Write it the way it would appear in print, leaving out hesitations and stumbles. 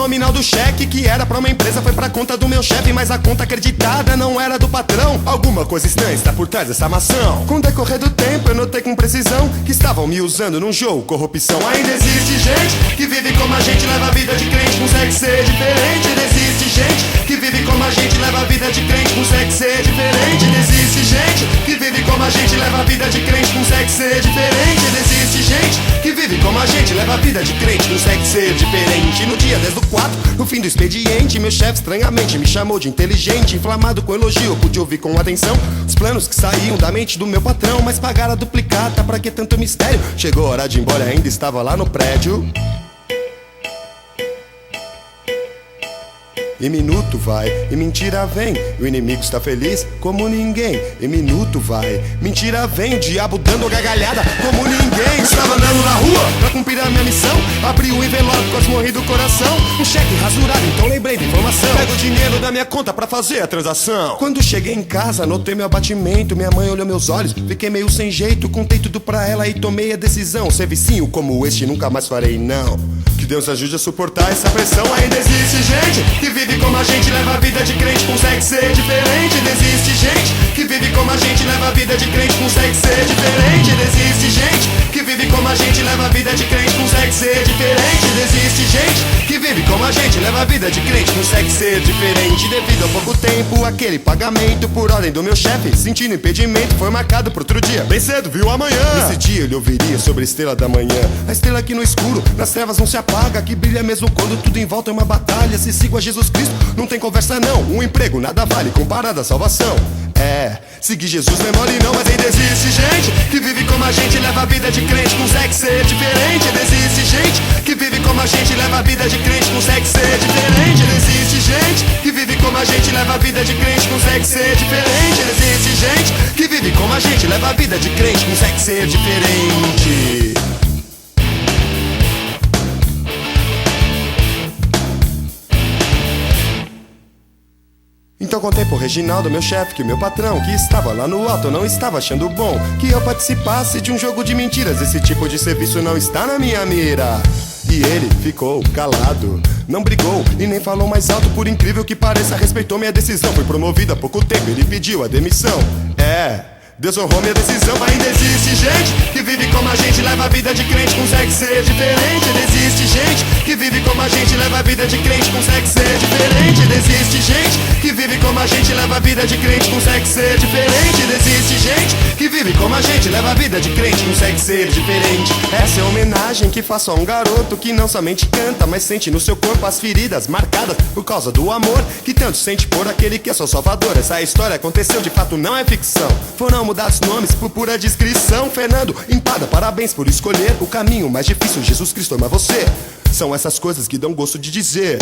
nominal do cheque, que era pra uma empresa, foi pra conta do meu chefe. Mas a conta acreditada não era do patrão. Alguma coisa estranha está por trás dessa maçã. Com o decorrer do tempo eu notei com precisão que estavam me usando num jogo corrupção. Ainda existe gente que vive como a gente, leva a vida de crente, consegue ser diferente. Ainda existe gente que vive como a gente, leva a vida de crente, consegue ser diferente. Ainda existe gente que vive como a gente, leva a vida de crente, consegue ser diferente. Ainda existe gente que vive como a gente, leva a vida de crente, consegue ser diferente. No dia 10 do 4, no fim do expediente, meu chefe estranhamente me chamou de inteligente. Inflamado com elogio, eu pude ouvir com atenção os planos que saíam da mente do meu patrão. Mas pagaram a duplicata, pra que tanto mistério? Chegou a hora de ir embora, ainda estava lá no prédio. E minuto vai, e mentira vem, o inimigo está feliz como ninguém. E minuto vai, mentira vem, o diabo dando gargalhada como ninguém. Estava andando na rua pra cumprir a minha missão, abri o envelope, quase morri do coração. Um cheque rasurado, então lembrei da informação. Pego o dinheiro da minha conta pra fazer a transação. Quando cheguei em casa, notei meu abatimento. Minha mãe olhou meus olhos, fiquei meio sem jeito. Contei tudo pra ela e tomei a decisão. Servicinho como este nunca mais farei, não. Que Deus ajude a suportar essa pressão. Ainda existe gente que vive como a gente, leva a vida de crente, consegue ser diferente. Ainda existe gente que vive como a gente, leva a vida de crente, consegue ser diferente. Ainda existe gente que vive como a gente, leva a vida de crente, consegue ser diferente. Ainda existe gente que vive como a gente, leva a vida de crente, consegue ser diferente. Devido a pouco tempo, aquele pagamento por ordem do meu chefe, sentindo impedimento, foi marcado pro outro dia. Bem cedo, viu amanhã. Nesse dia ele ouviria sobre a estrela da manhã, a estrela que no escuro, nas trevas não se apaga, que brilha mesmo quando tudo em volta é uma batalha. Se sigo a Jesus Cristo, não tem conversa não. Um emprego nada vale comparado à salvação. É, seguir Jesus não é mole não. Mas ainda existe gente que vive como a gente, leva a vida de crente, consegue ser diferente. Ainda existe gente que vive como a gente, leva a vida de crente, consegue ser diferente. Ainda existe gente que vive como a gente, leva a vida de crente, consegue ser diferente. Ainda existe gente que vive como a gente, leva a vida de crente, consegue ser diferente. Então contei pro Reginaldo, meu chefe, que o meu patrão, que estava lá no alto, não estava achando bom que eu participasse de um jogo de mentiras. Esse tipo de serviço não está na minha mira. E ele ficou calado, não brigou e nem falou mais alto. Por incrível que pareça, respeitou minha decisão. Fui promovido há pouco tempo, ele pediu a demissão. Deus honrou minha decisão. Ainda existe gente que vive como a gente, leva a vida de crente, consegue ser diferente. Ainda existe gente que vive como a gente, leva a vida de crente, consegue ser diferente. Ainda existe gente que vive como a gente, leva a vida de crente, consegue ser diferente. Ainda existe gente que vive como a gente, leva a vida de crente, consegue ser diferente. Essa é a homenagem que faço a um garoto que não somente canta, mas sente no seu corpo as feridas marcadas por causa do amor que tanto sente por aquele que é seu salvador. Essa história aconteceu de fato, não é ficção. Foram mudados nomes por pura descrição. Fernando Empada, parabéns por escolher o caminho mais difícil. Jesus Cristo ama você. São essas coisas que dão gosto de dizer.